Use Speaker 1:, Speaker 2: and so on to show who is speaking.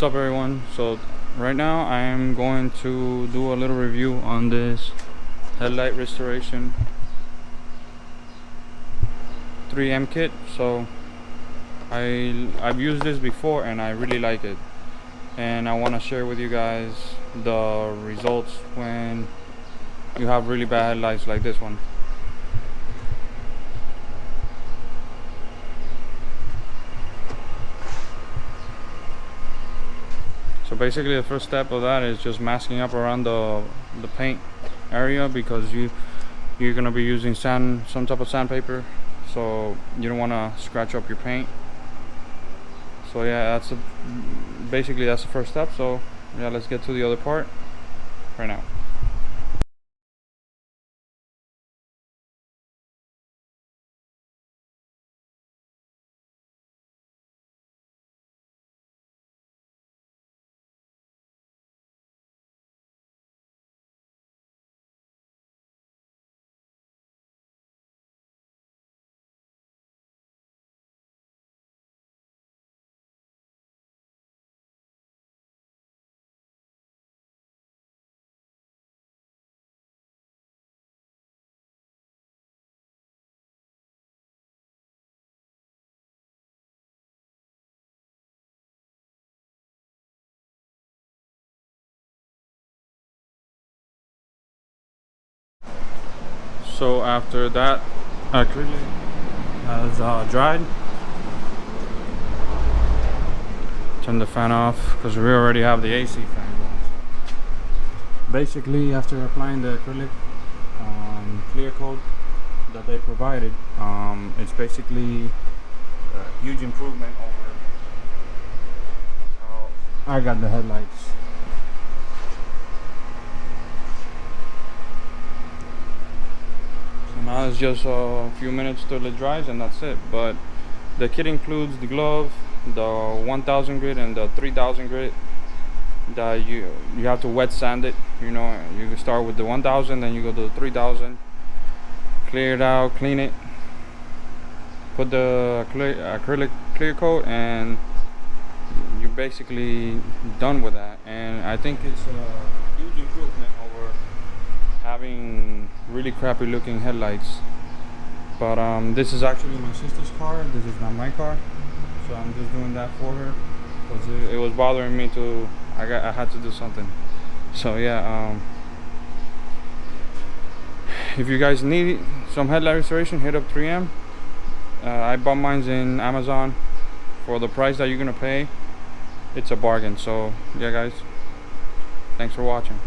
Speaker 1: What's up, everyone? So right now I am going to do a little review on this headlight restoration 3M kit. So I've used this before and I really like it, and I want to share with you guys the results when you have really bad headlights like this one. So basically the first step of that is just masking up around the paint area, because you're gonna be using some type of sandpaper, so you don't want to scratch up your paint. So yeah, basically that's the first step. So yeah, let's get to the other part right now. So after that acrylic has dried, turn the fan off because we already have the AC fan going. Basically, after applying the acrylic clear coat that they provided, it's basically a huge improvement over how I got the headlights. So now it's just a few minutes till it dries and that's it. But the kit includes the glove, the 1000 grit and the 3000 grit. That you have to wet sand it. You know, you can start with the 1000, then you go to the 3000, clear it out, clean it, put the acrylic clear coat, and you're basically done with that. And I think it's a huge improvement over having really crappy looking headlights. But this is actually my sister's car, this is not my car, so I'm just doing that for her because it was bothering me to I had to do something. So yeah, if you guys need some headlight restoration, hit up 3M. I bought mine in Amazon. For the price that you're gonna pay, it's a bargain. So yeah guys, thanks for watching.